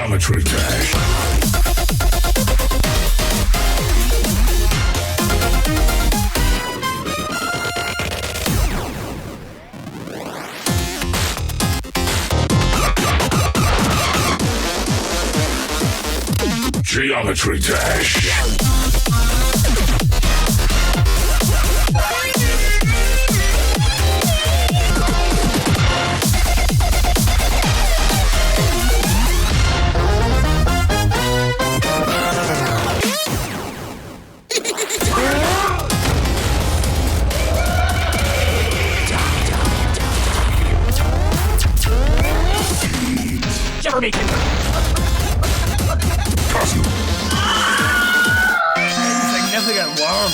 Geometry Dash. Geometry Dash. taken. Insignificant worm.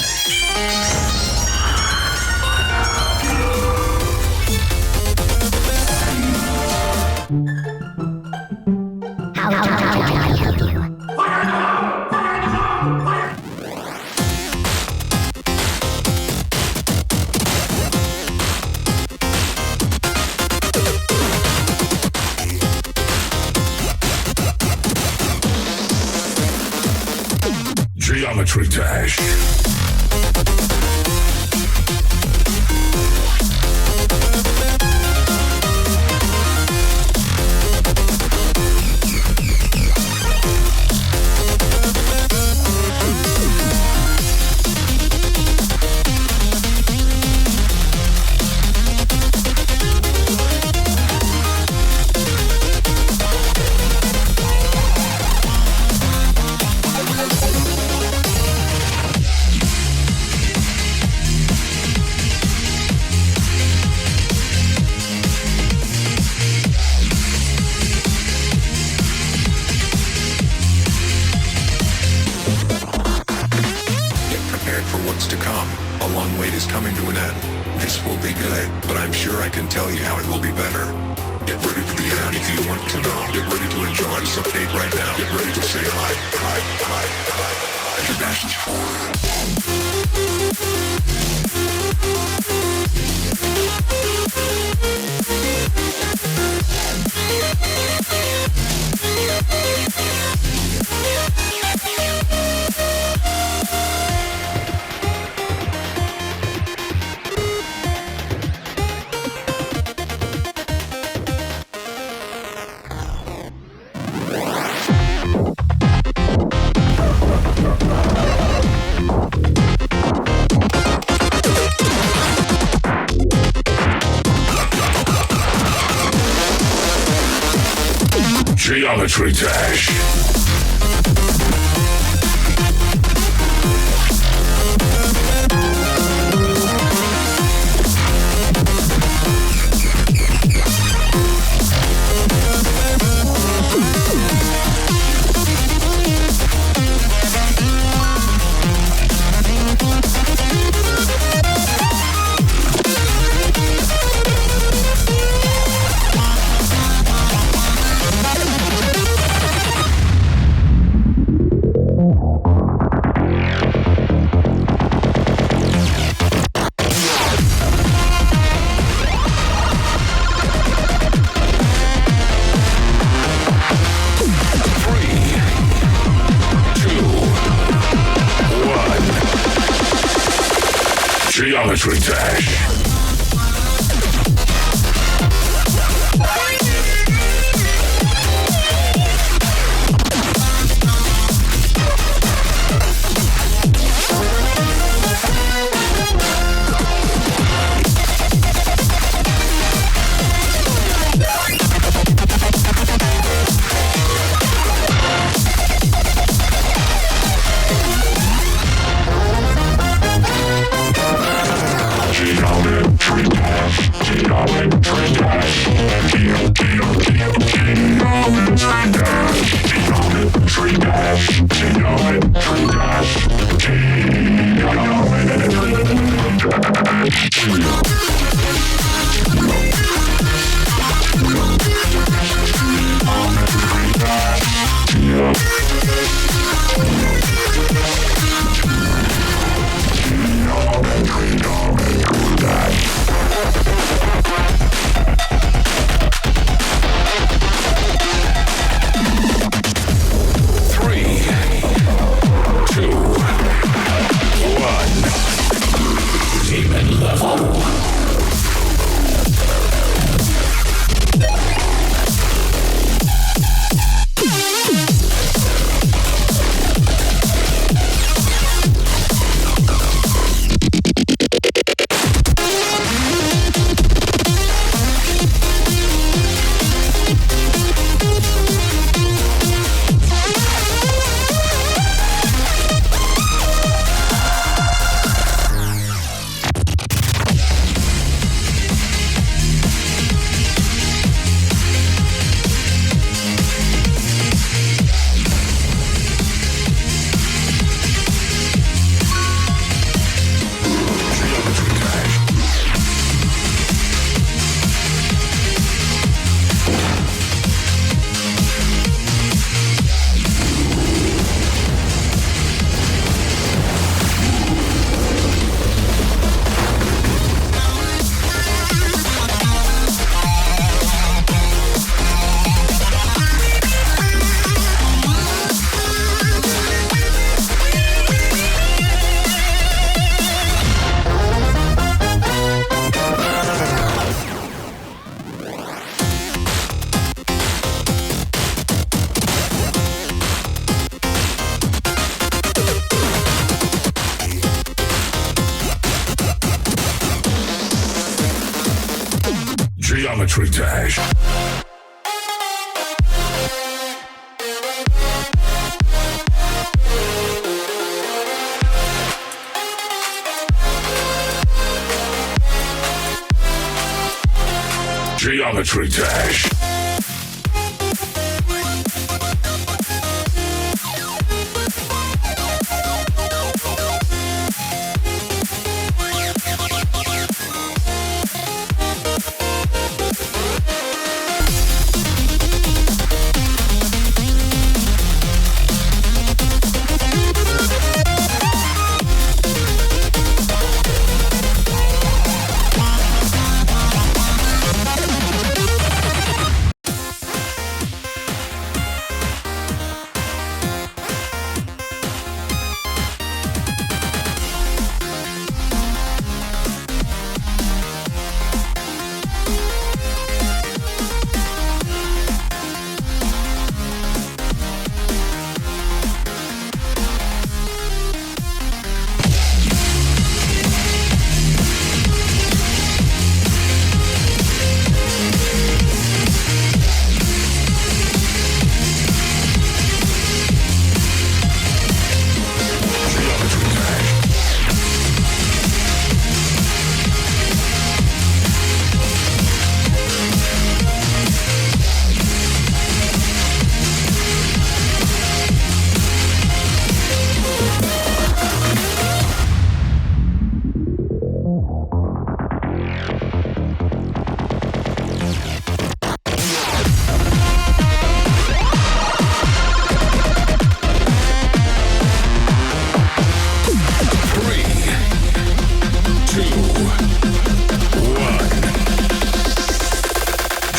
Geometry Dash. To come. A long wait is coming to an end. This will be good, but I'm sure I can tell you how it will be better. Get ready for the end if you want to know. Get ready to enjoy this update right now. Get ready to say hi, hi, hi, hi, hi. Your dash is Geometry Dash. Geometry Dash. Geometry Geometry Dash. Geometry Dash.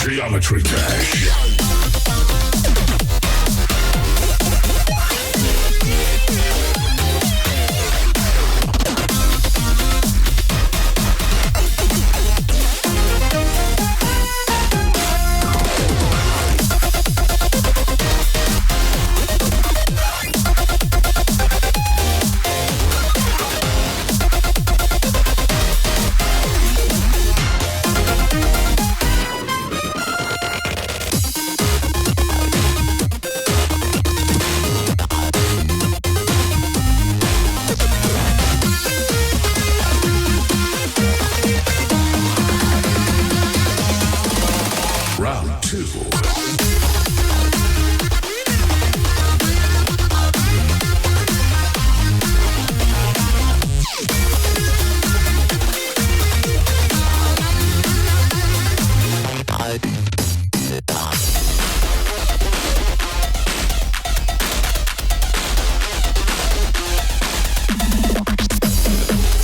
Geometry Dash. Round 2.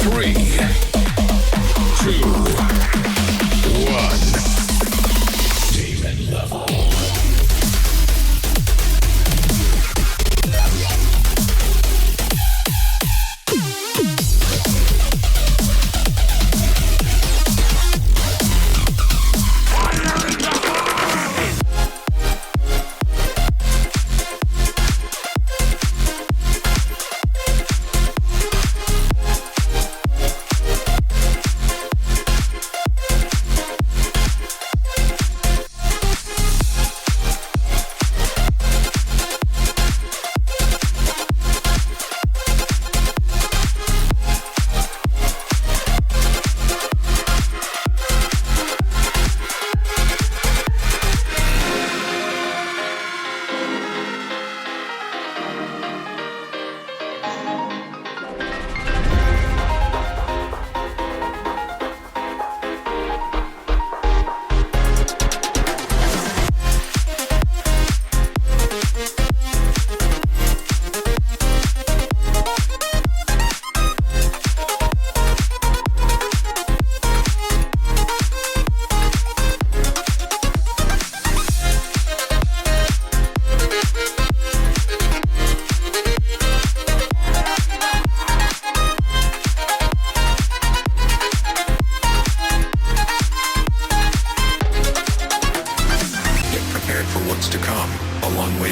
Three, two, one. Demon level.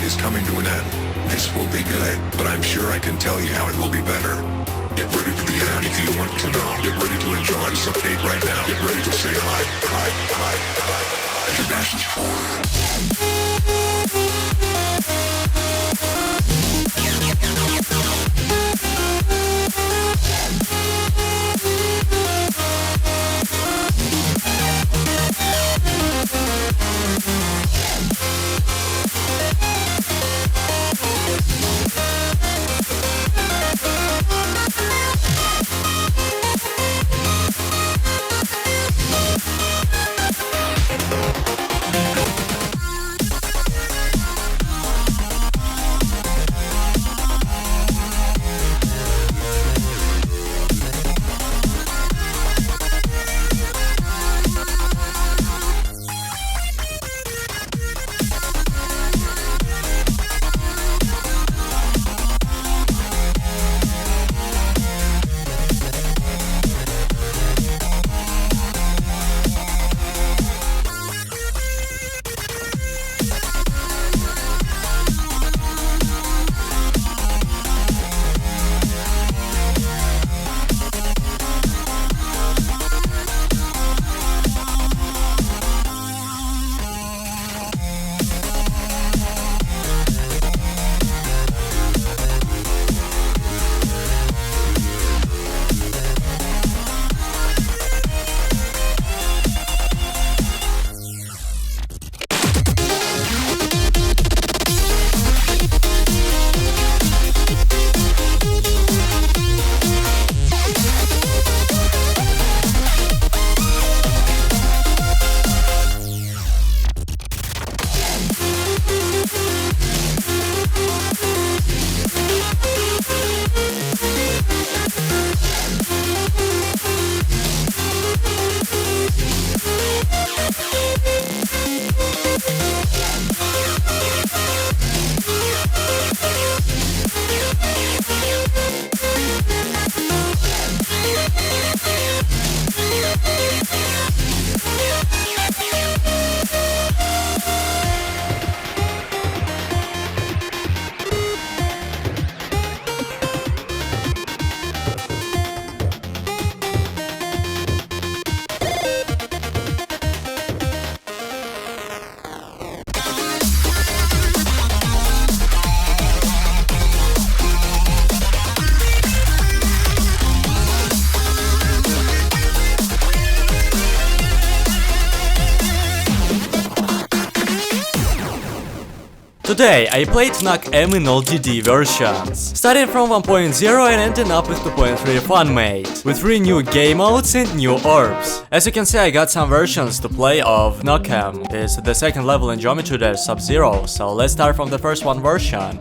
is coming to an end. This will be good, but I'm sure I can tell you how it will be better. Get ready for the end if you want to know. Get ready to enjoy this update right now. Get ready to say hi. Today I played Nock Em in all DD versions, starting from 1.0 and ending up with 2.3 fanmade, with 3 new game modes and new orbs. As you can see, I got some versions to play of Nock Em. This is the second level in Geometry Dash Sub-Zero, so let's start from the first one version.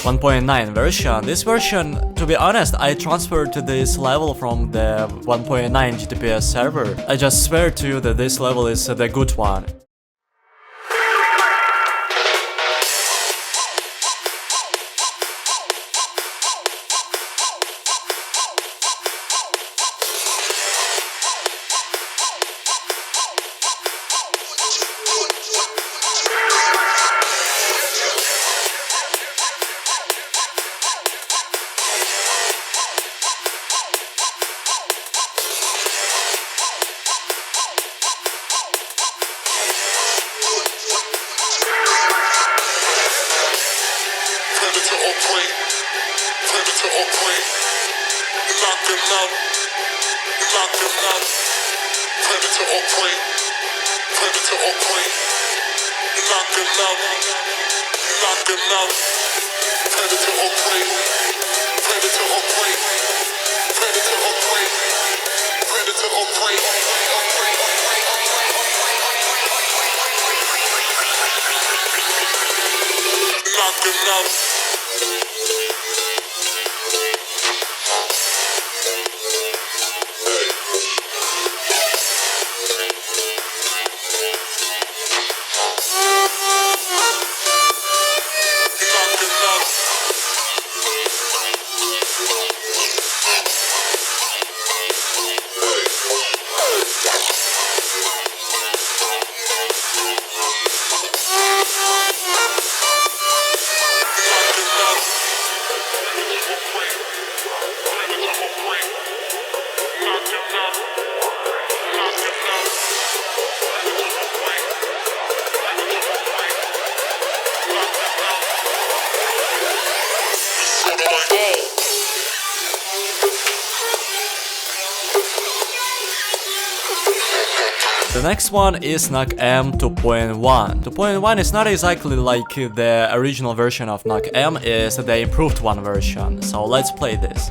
1.9 version. This version, to be honest, I transferred to this level from the 1.9 GTPS server. I just swear to you that this level is the good one. The next one is Nock Em 2.1. 2.1 is not exactly like the original version of Nock Em, it's the improved one version, so let's play this.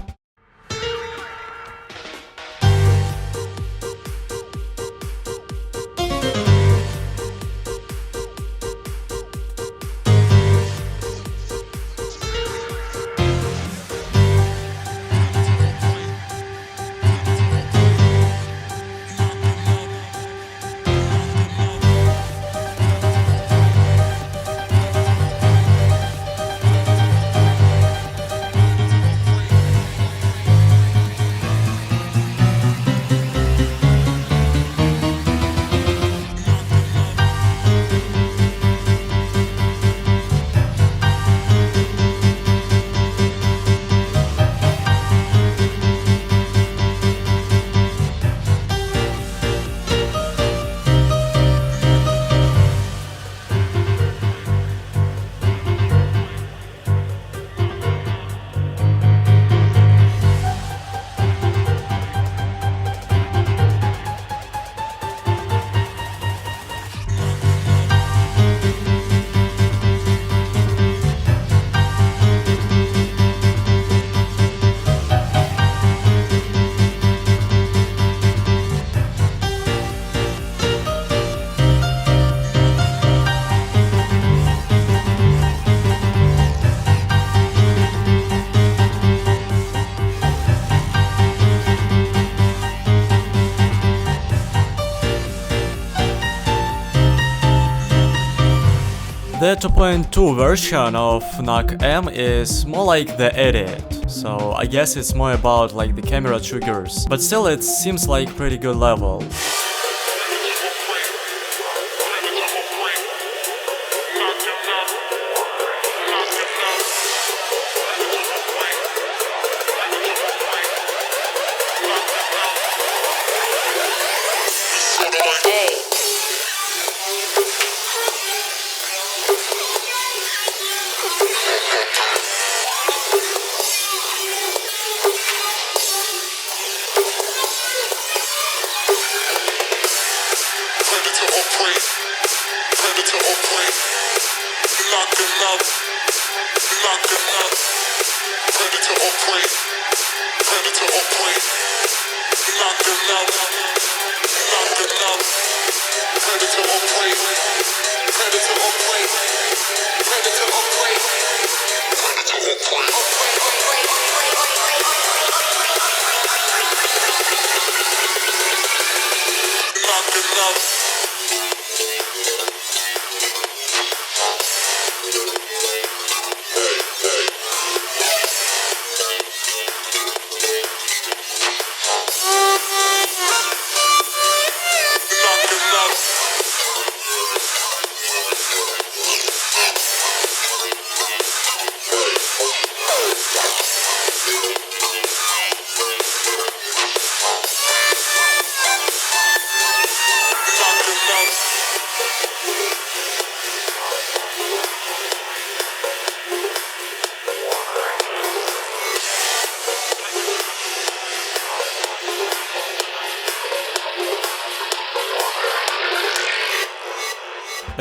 The 2.2 version of Nock Em is more like the edit, so I guess it's more about like the camera triggers, but still it seems like pretty good level.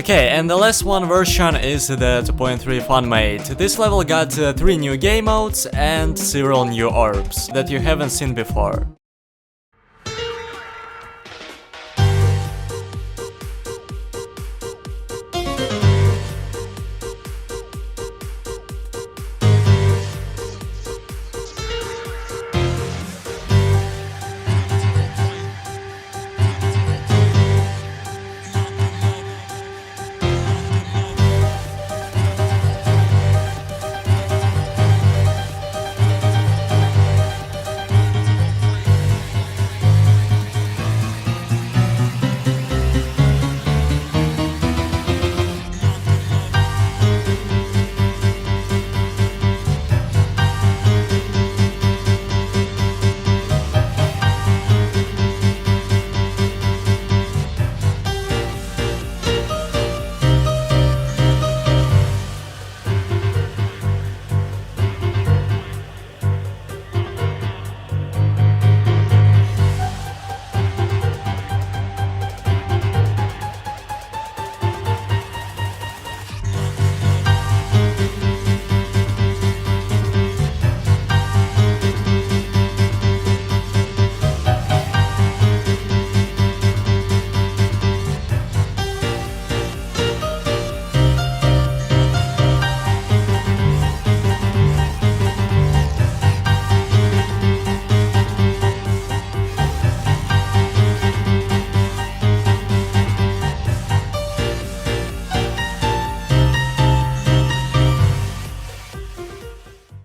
Okay, and the last one version is the 2.3 fanmade. This level got 3 new game modes and several new orbs that you haven't seen before.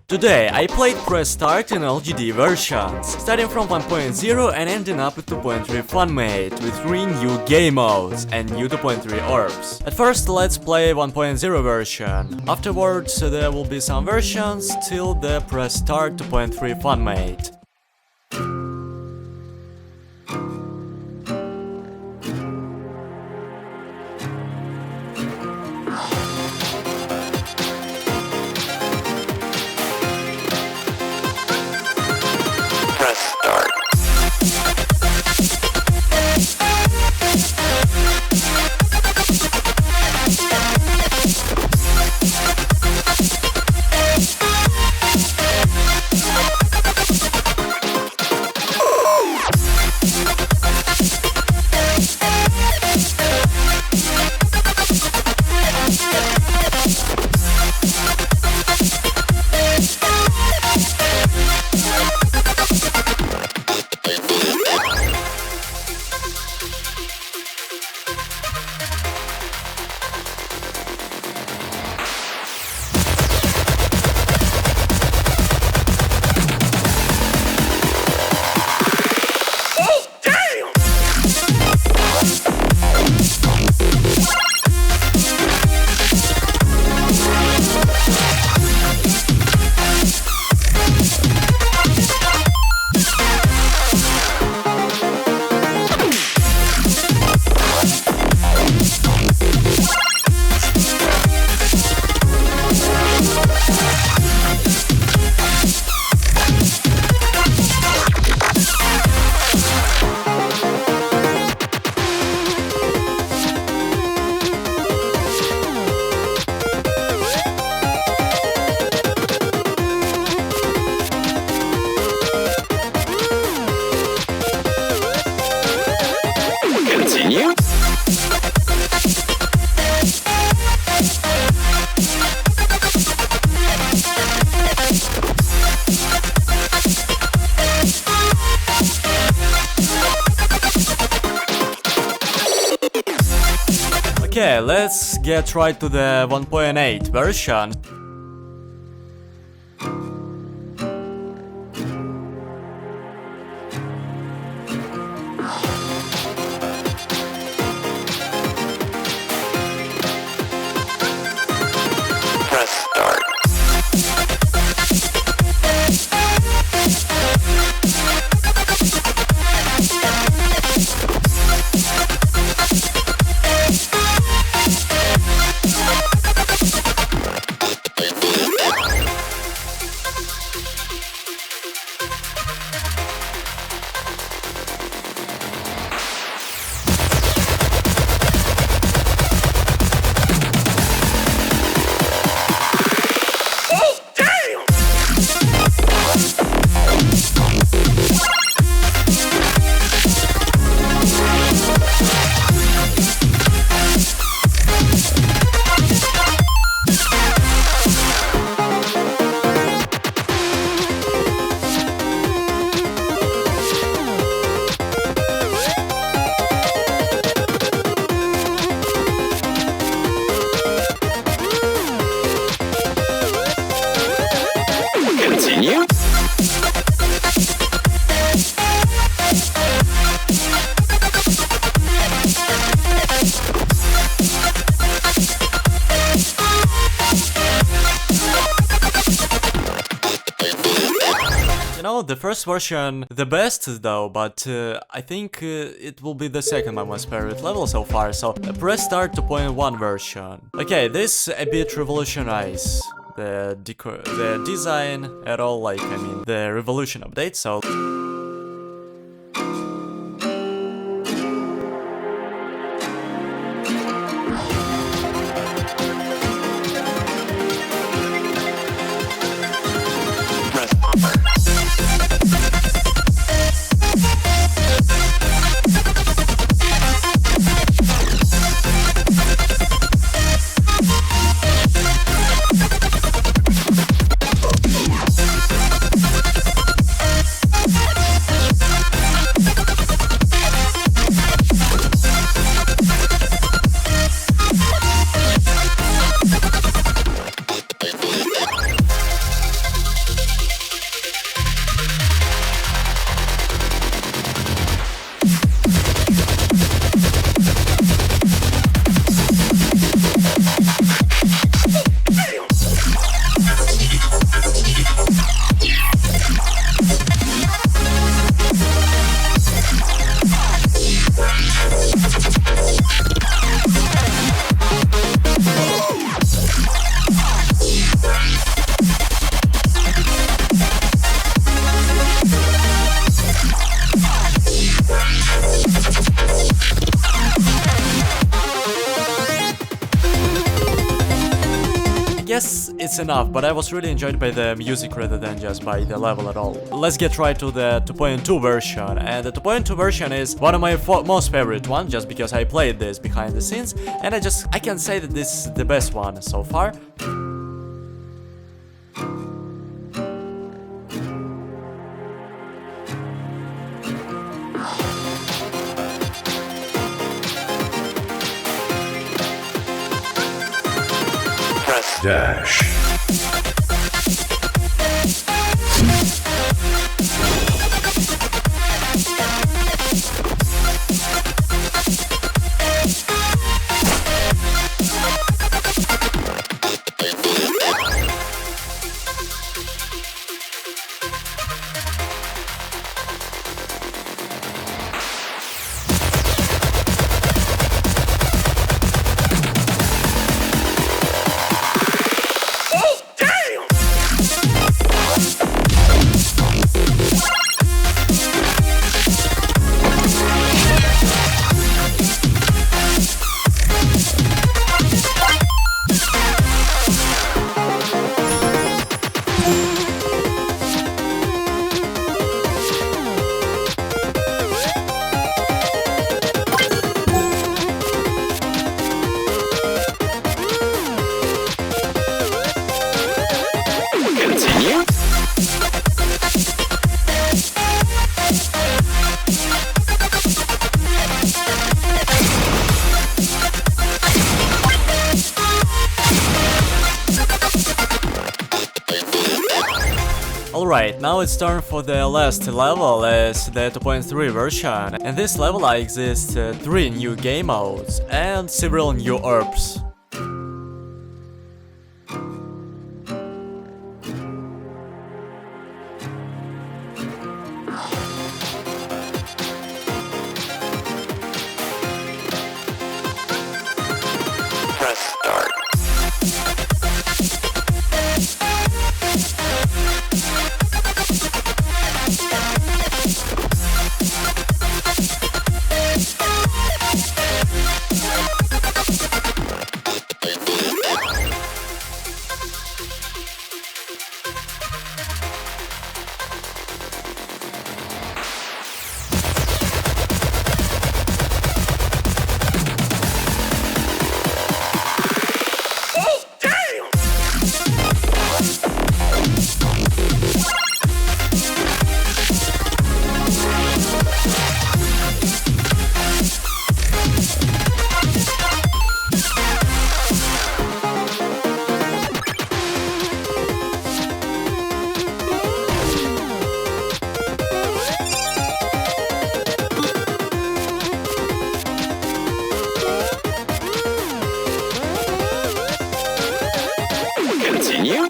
Today I played Press Start in LGD versions, starting from 1.0 and ending up with 2.3 fanmade, with 3 new game modes and new 2.3 orbs. At first let's play 1.0 version, afterwards there will be some versions till the Press Start 2.3 fanmade. Okay, let's get right to the 1.8 version. Press start. know, the first version the best though, but I think it will be the second my most favorite level so far, so press start 2.1 version. Okay, this a bit revolutionize the design at all, like, I mean, the Revolution update, so... Yes, it's enough, but I was really enjoyed by the music rather than just by the level at all. Let's get right to the 2.2 version, and the 2.2 version is one of my most favorite ones, just because I played this behind the scenes, and I can say that this is the best one so far. Dash. Alright, now it's time for the last level, as the 2.3 version. In this level exist 3 new game modes and several new orbs. Press start. Continue.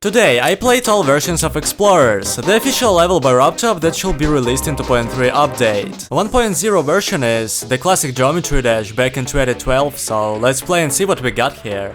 Today I played all versions of Explorers, the official level by Robtop that should be released in 2.3 update. 1.0 version is the classic geometry dash back in 2012, so let's play and see what we got here.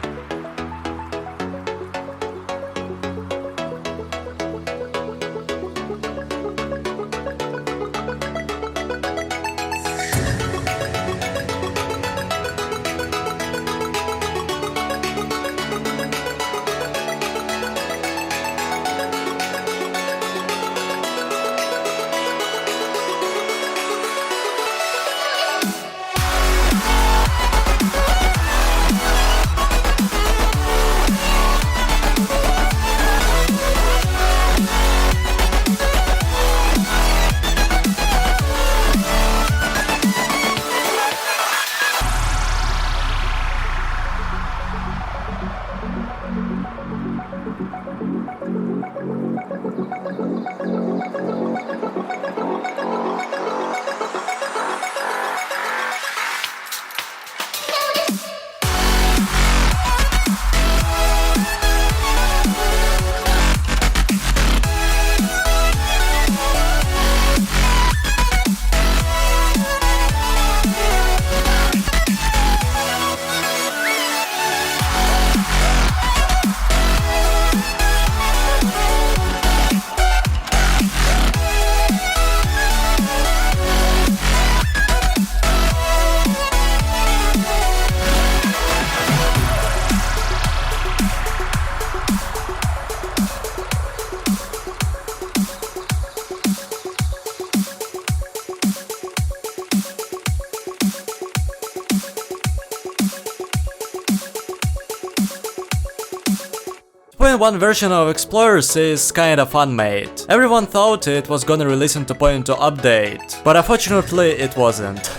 One version of Explorers is kinda fan-made. Everyone thought it was gonna release in 2.2 update, but unfortunately it wasn't.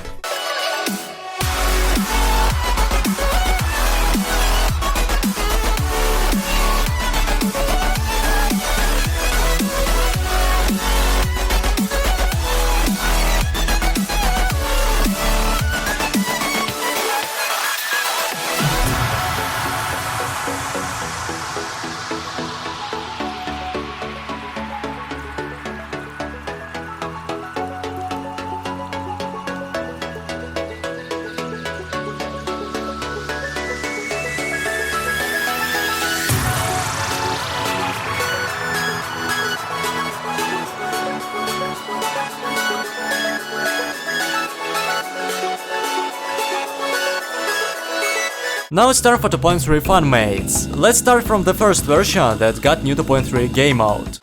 Now it's time for 2.3 fanmades. Let's start from the first version that got new 2.3 game mode.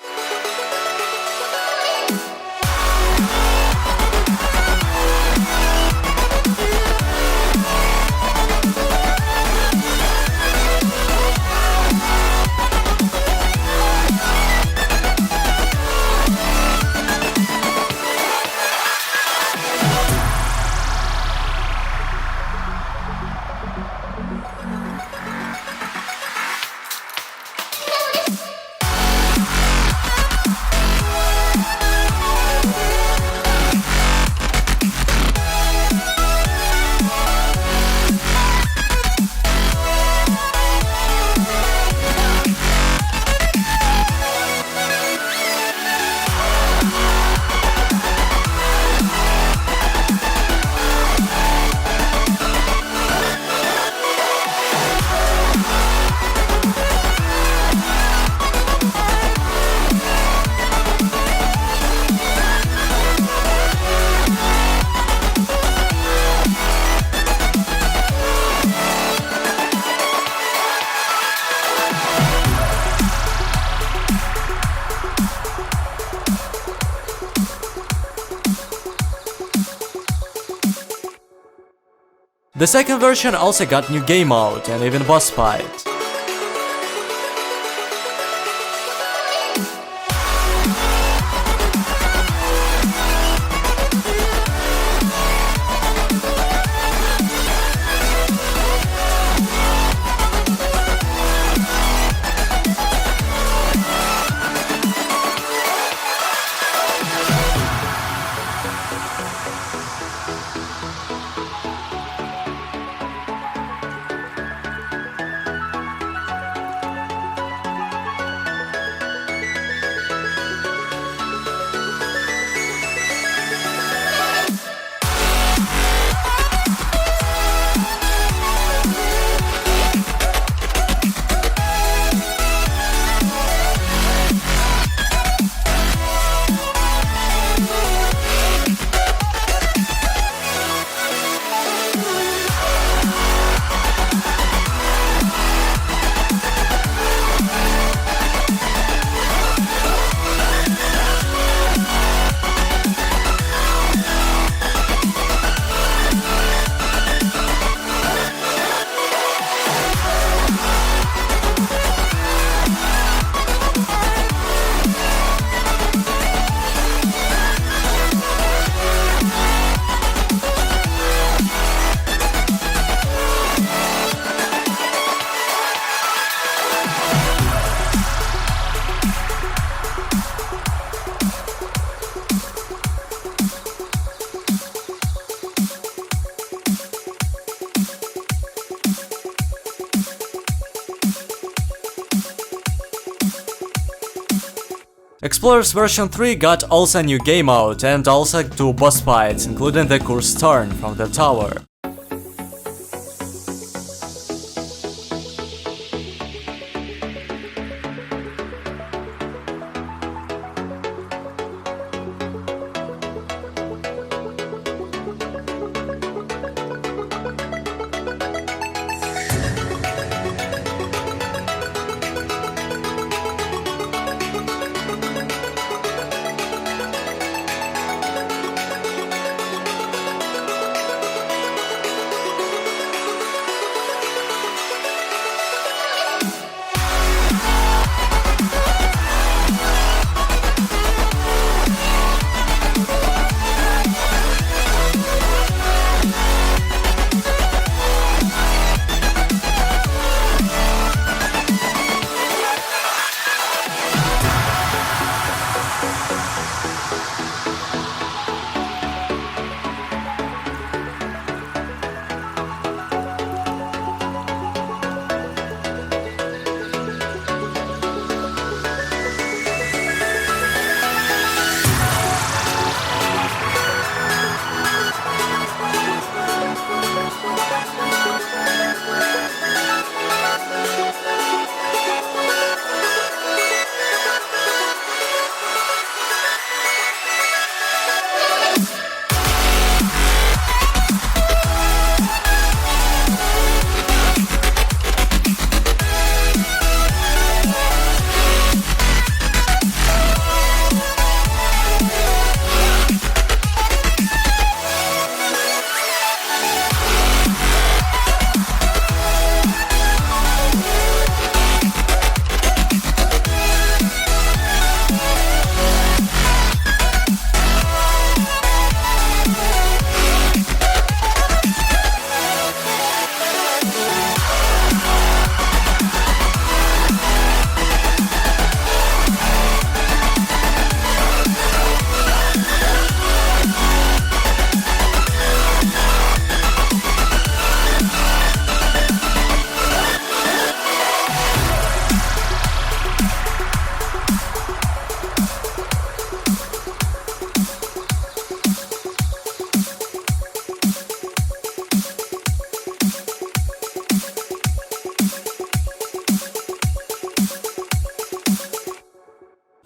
The second version also got new game mode and even boss fight. Explorers version 3 got also a new game mode and also 2 boss fights, including the Curse Turn from the tower.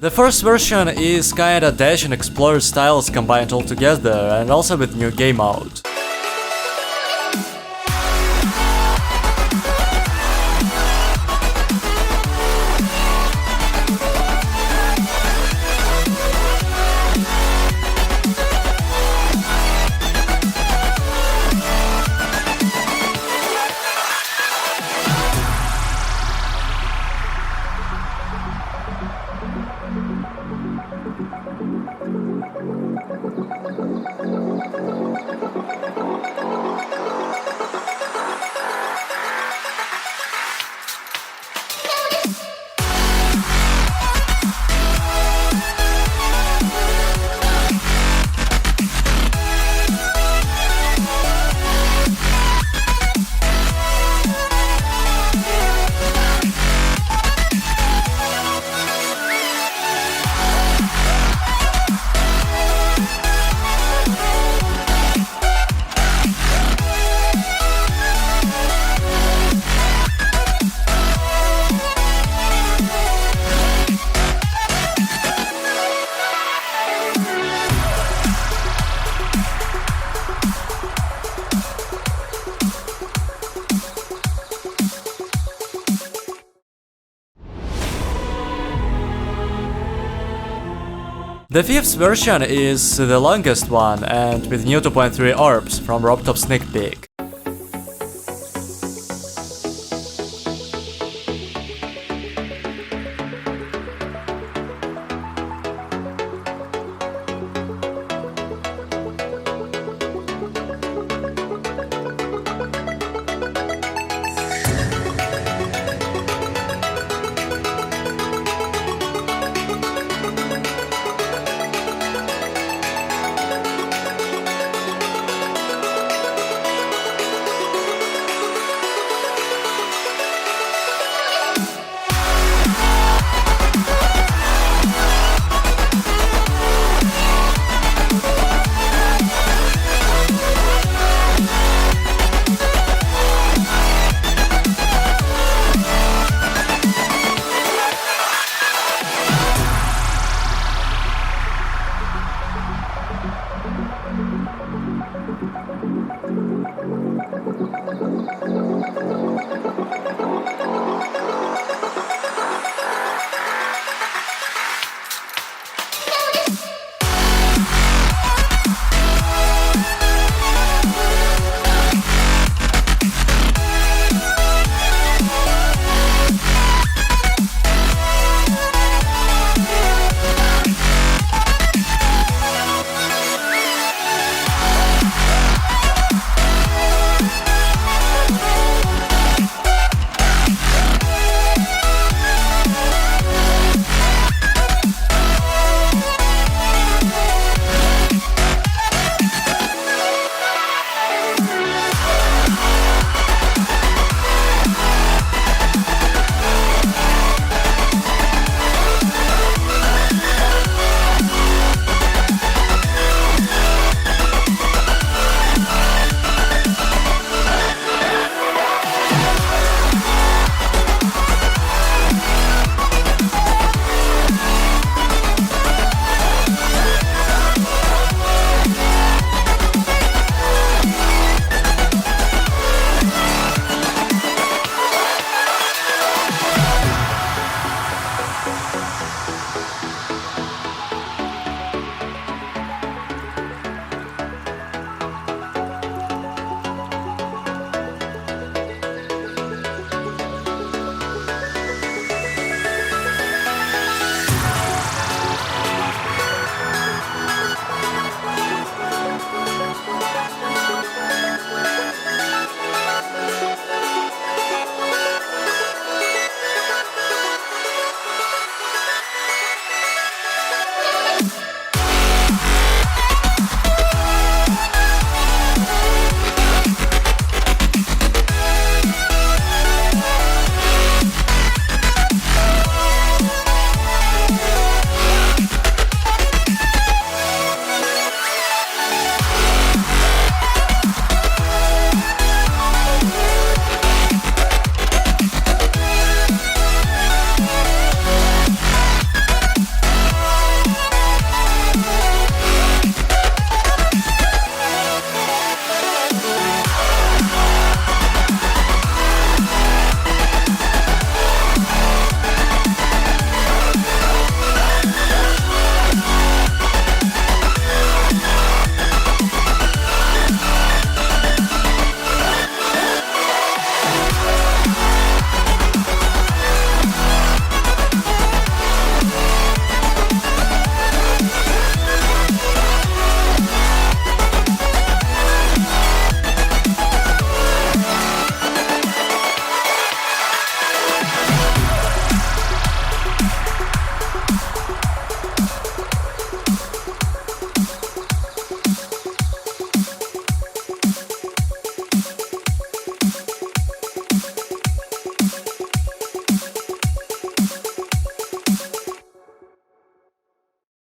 The first version is kinda dash and explore styles combined all together, and also with new game mode. The fifth version is the longest one, and with new 2.3 orbs from Robtop Sneak Peek.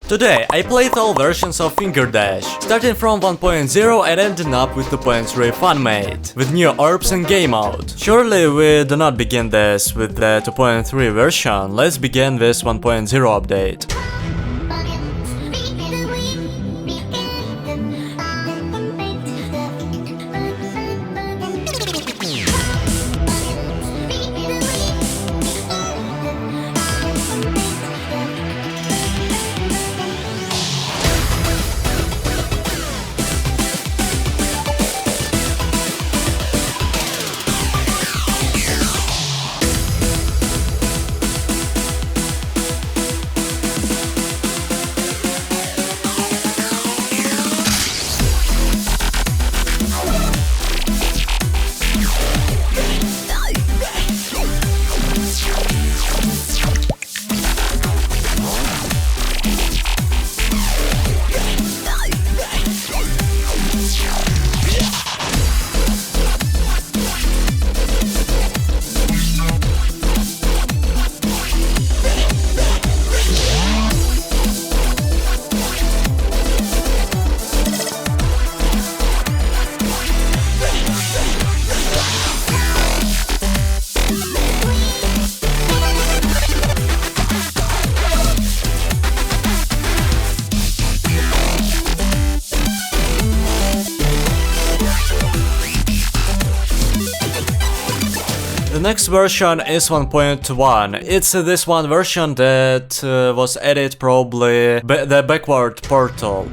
Today I played all versions of Fingerdash, starting from 1.0 and ending up with 2.3 fanmade, with new orbs and game mode. Surely we do not begin this with the 2.3 version, let's begin this 1.0 update. The next version is 1.1. It's this one version that was added probably the backward portal.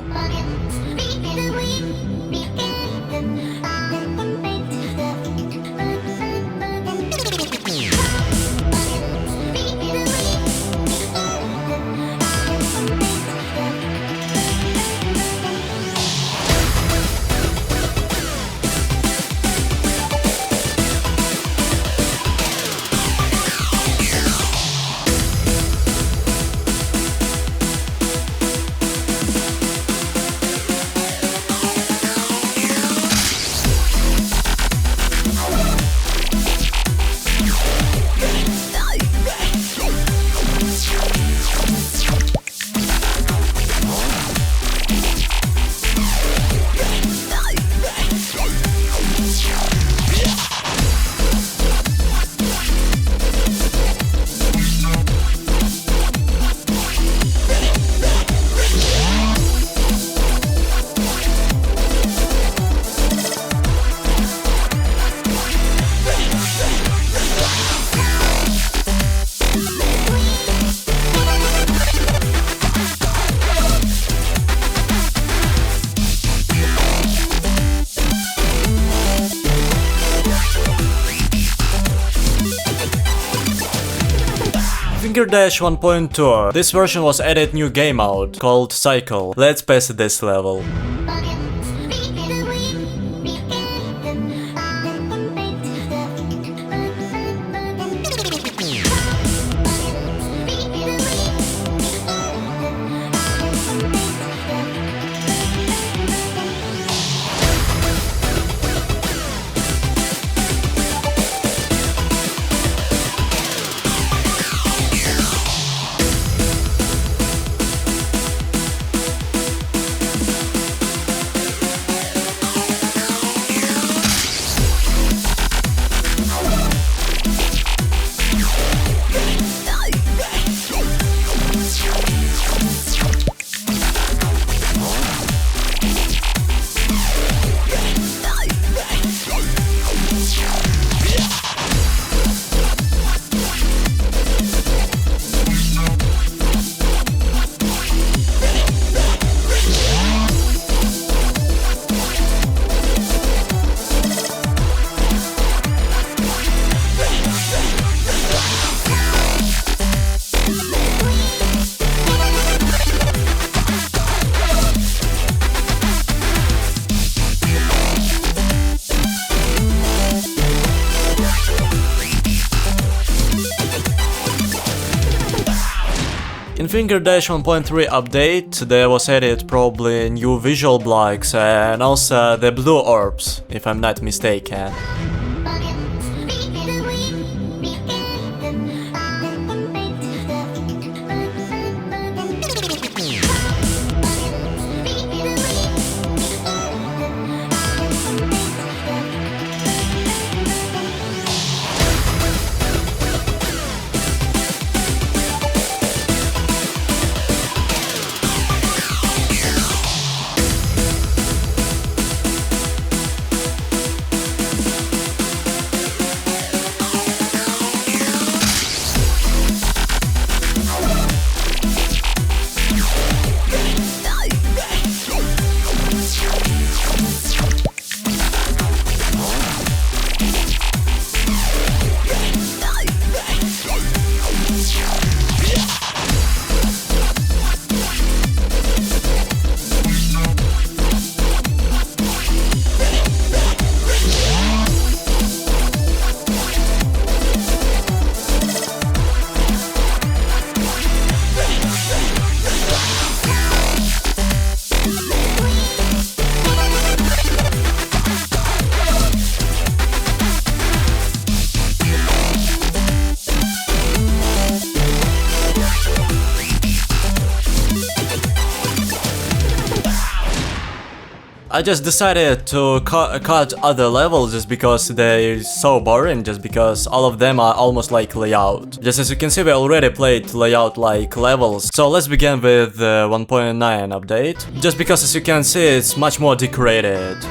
Fingerdash 1.2. This version was added new game mode called Cycle. Let's pass this level. In Fingerdash 1.3 update, there was added probably new visual blocks and also the blue orbs, if I'm not mistaken. I just decided to cut other levels just because they're so boring, just because all of them are almost like layout. Just as you can see, we already played layout like levels. So let's begin with the 1.9 update. Just because as you can see, it's much more decorated.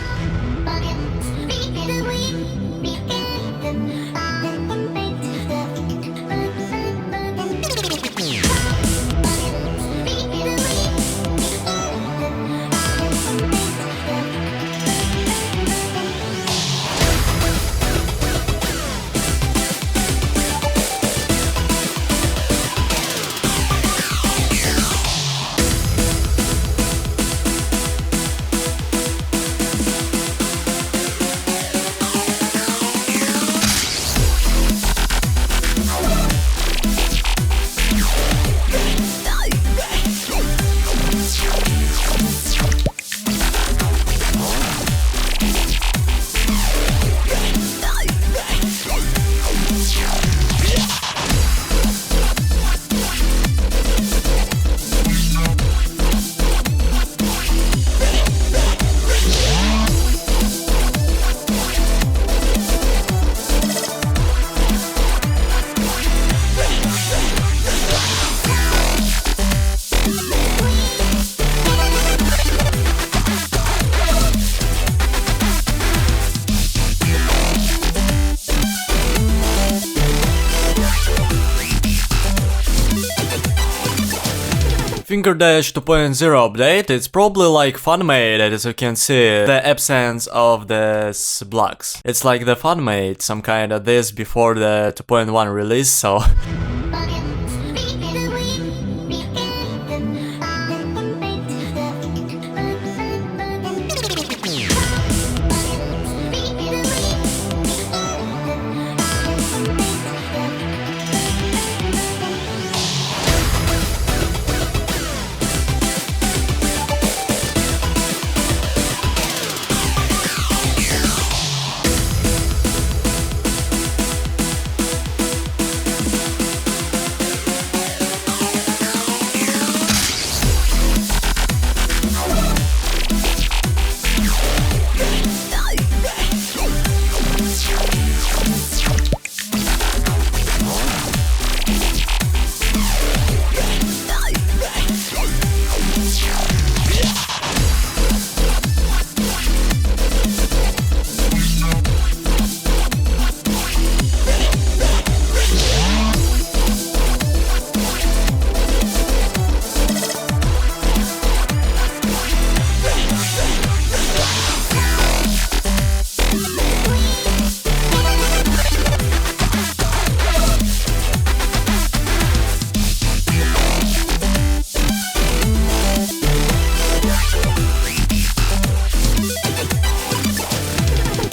Fingerdash 2.0 update, it's probably like fanmade, as you can see, the absence of the blocks. It's like the fanmade, some kind of this before the 2.1 release, so...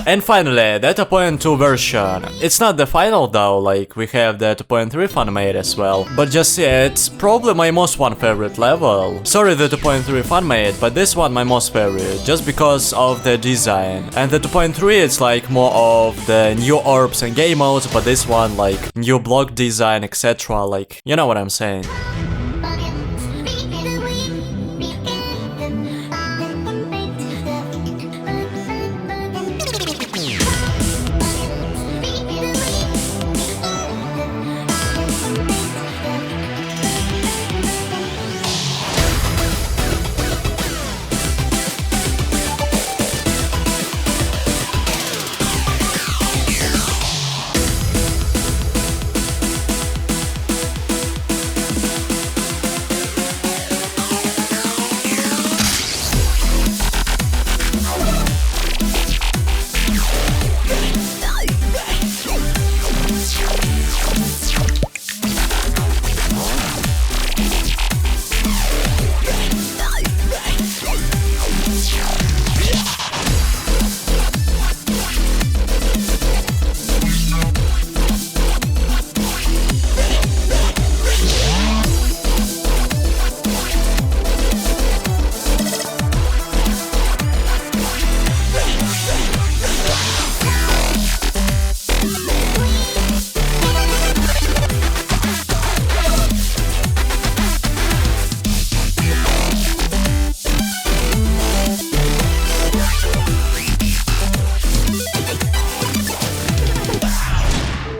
And finally, the 2.2 version. It's not the final though, like we have the 2.3 fanmade as well. But just yeah, it's probably my most favorite level. Sorry the 2.3 fanmade, but this one my most favorite, just because of the design. And the 2.3 it's like more of the new orbs and game modes, but this one like new block design, etc. Like, you know what I'm saying.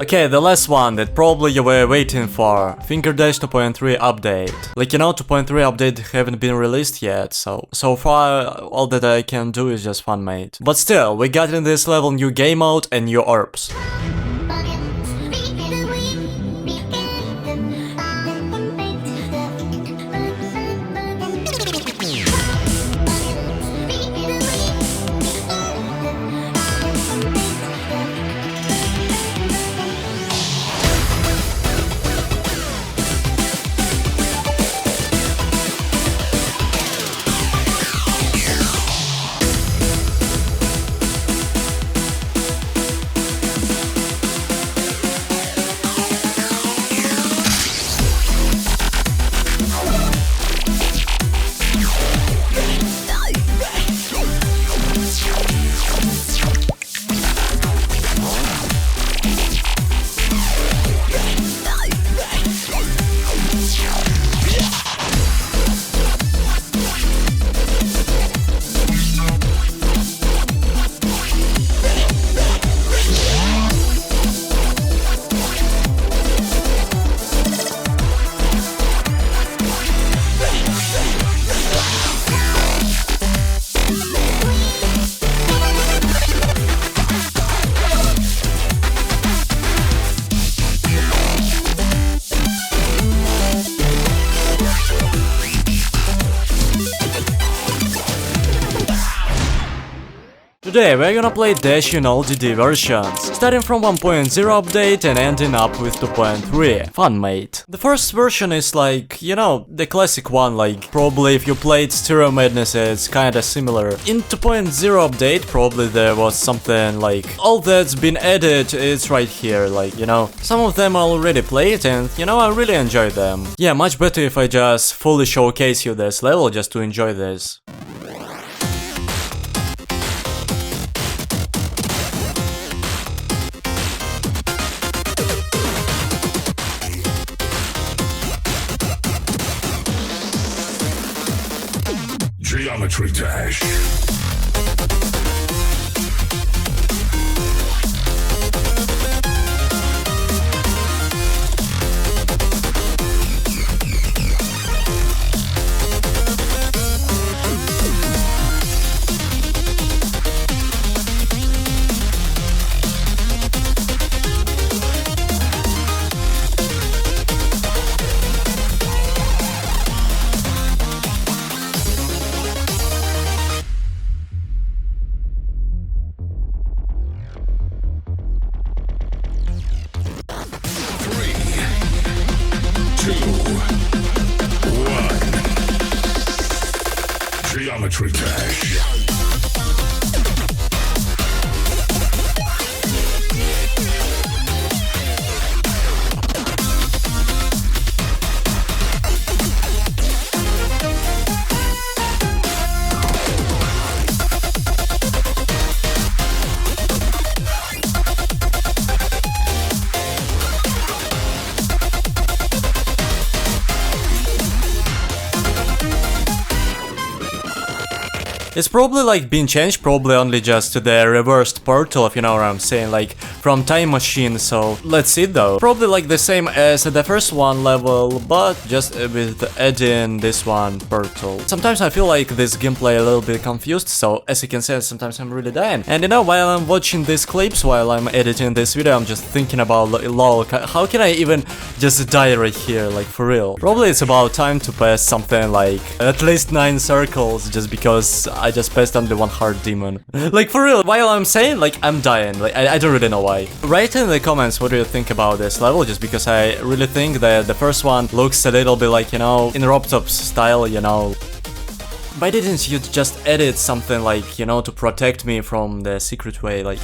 Okay, the last one that probably you were waiting for. Fingerdash 2.3 update. Like, you know, 2.3 update haven't been released yet, so far all that I can do is just fanmade. But still, we got in this level new game mode and new orbs. Today we're gonna play Dash in all DD versions, starting from 1.0 update and ending up with 2.3, fanmade. The first version is like, you know, the classic one, like probably if you played Stereo Madness it's kinda similar. In 2.0 update probably there was something like, all that's been added is right here, like, you know, some of them I already played and, you know, I really enjoy them. Yeah, much better if I just fully showcase you this level just to enjoy this. Geometry Dash. Geometry Dash. It's probably like been changed, probably only just to the reversed portal, if you know what I'm saying, like from Time Machine, so let's see though. Probably like the same as the first one level, but just with adding this one portal. Sometimes I feel like this gameplay a little bit confused, so as you can see, sometimes I'm really dying. And you know, while I'm watching these clips, while I'm editing this video, I'm just thinking about, lol, how can I even just die right here, like for real? Probably it's about time to pass something like at least 9 circles, just because I just passed only one hard demon. Like for real, while I'm saying, like I'm dying, like I don't really know why. Write in the comments what do you think about this level, just because I really think that the first one looks a little bit like, you know, in Robtop's style, you know. Why didn't you just edit something like, you know, to protect me from the secret way, like...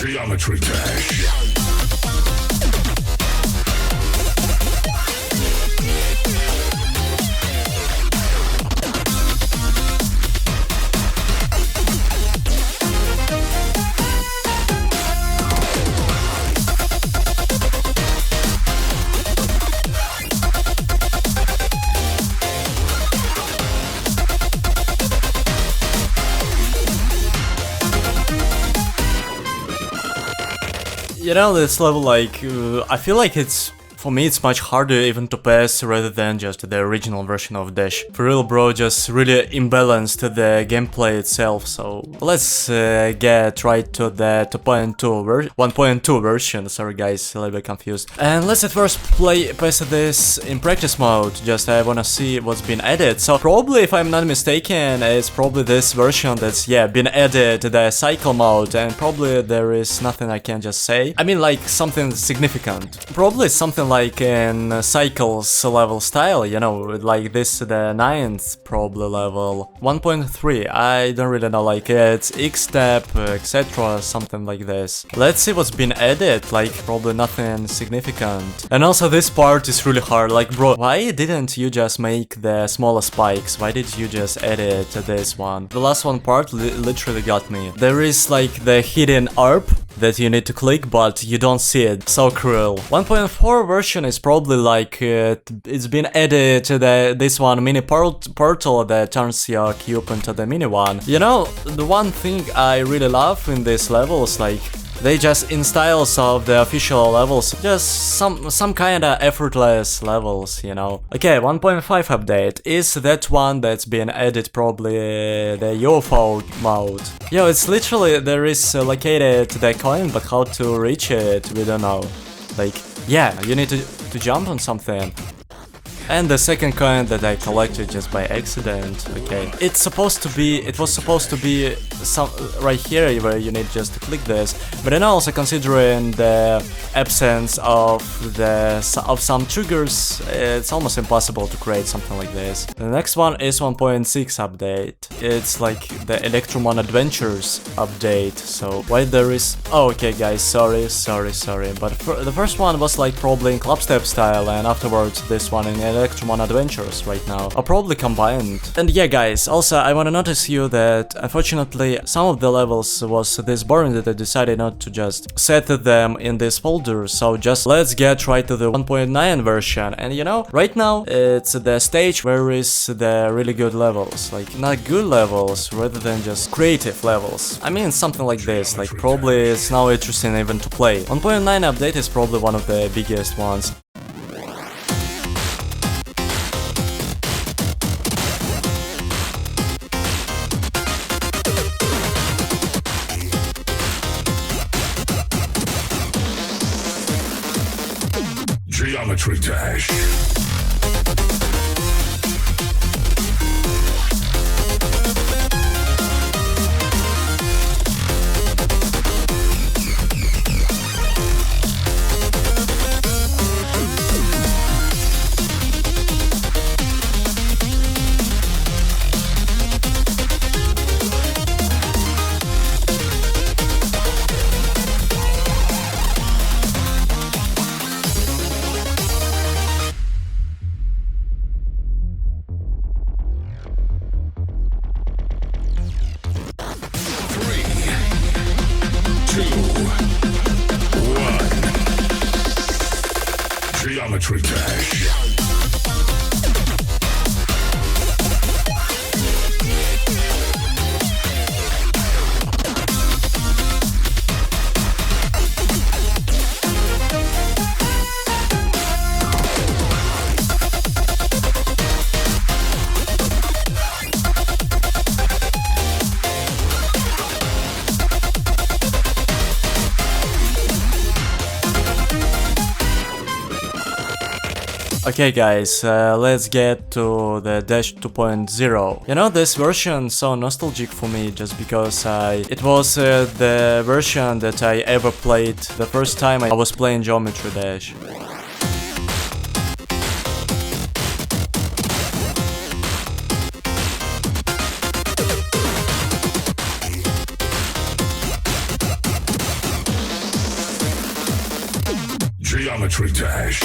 Geometry Dash. You know, this level, like, I feel like it's, for me, it's much harder even to pass rather than just the original version of Dash. For real, bro, just really imbalanced the gameplay itself, so let's get right to the 1.2 version, sorry guys, a little bit confused. And let's at first pass this in practice mode, just I wanna see what's been added. So probably, if I'm not mistaken, it's probably this version that's, yeah, been added to the cycle mode, and probably there is nothing I can just say. I mean, like, something significant. Probably something like in Cycles level style, you know, like this, the 9th probably level, 1.3, I don't really know, like it's X-step, etc, something like this. Let's see what's been added, like probably nothing significant. And also this part is really hard, like bro, why didn't you just make the smaller spikes? Why did you just add it to this one? The last one part literally got me. There is like the hidden ARP that you need to click, but you don't see it. So cruel. 1.4 version is probably like it's been added to this one mini portal that turns your cube into the mini one. You know, the one thing I really love in these levels, like they just in styles of the official levels, just some kinda effortless levels, you know. Okay, 1.5 update is that one that's been added, probably the UFO mode. Yo, it's literally, there is located the coin, but how to reach it, we don't know. Like, yeah, you need to jump on something. And the second coin that I collected just by accident, okay. It was supposed to be some right here where you need just to click this, but then also considering the absence of some triggers, it's almost impossible to create something like this. The next one is 1.6 update. It's like the Electromon Adventures update, so why there is... Oh, okay guys, sorry, but the first one was like probably in Clubstep style, and afterwards this one in Electromon Adventures right now are probably combined. And yeah guys, also I wanna notice you that unfortunately some of the levels was this boring that I decided not to just set them in this folder, so just let's get right to the 1.9 version. And you know, right now it's the stage where is the really good levels, like not good levels rather than just creative levels. I mean something like this, like probably it's now interesting even to play. 1.9 update is probably one of the biggest ones. Geometry Dash. Geometry Dash. Okay guys, let's get to the Dash 2.0. You know, this version so nostalgic for me just because it was the version that I ever played the first time I was playing Geometry Dash. Geometry Dash.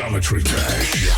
Geometry Dash.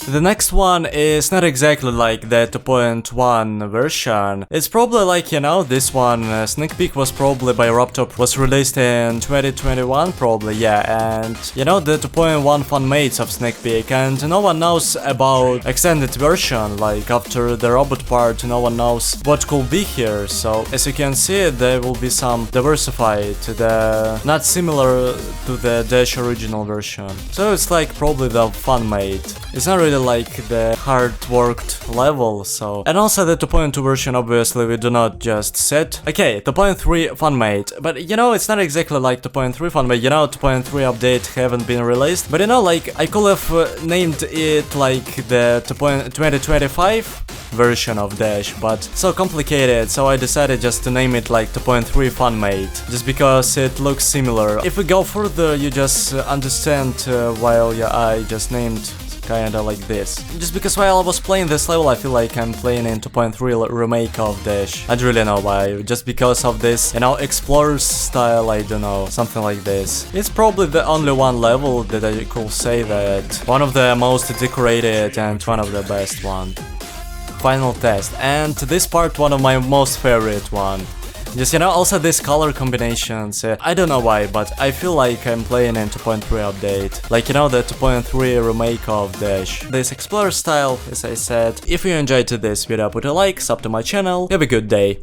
The next one is not exactly like the 2.1 version. It's probably like, you know, this one, sneak peek was probably by Robtop, was released in 2021 probably, yeah, and you know, the 2.1 fanmade of sneak peek, and no one knows about extended version, like after the robot part, no one knows what could be here, so as you can see, there will be some diversified, not similar to the Dash original version. So it's like probably the fanmade. It's not really like the hard worked level, so. And also the 2.2 version obviously we do not just set. Okay, 2.3 fanmade, but you know, it's not exactly like 2.3 fanmade, you know, 2.3 update haven't been released, but you know, like I could have named it like the 2025 version of Dash, but so complicated, so I decided just to name it like 2.3 fanmade, just because it looks similar. If we go further, you just understand why I just named kinda like this. Just because while I was playing this level, I feel like I'm playing in 2.3 remake of Dash. I don't really know why, just because of this, you know, Explorer's style, I don't know, something like this. It's probably the only one level that I could say that one of the most decorated and one of the best one. Final test, and this part one of my most favorite one. Just, you know, also these color combinations, I don't know why, but I feel like I'm playing in 2.3 update. Like, you know, the 2.3 remake of Dash. This Explorer style, as I said. If you enjoyed this video, put a like, sub to my channel, have a good day.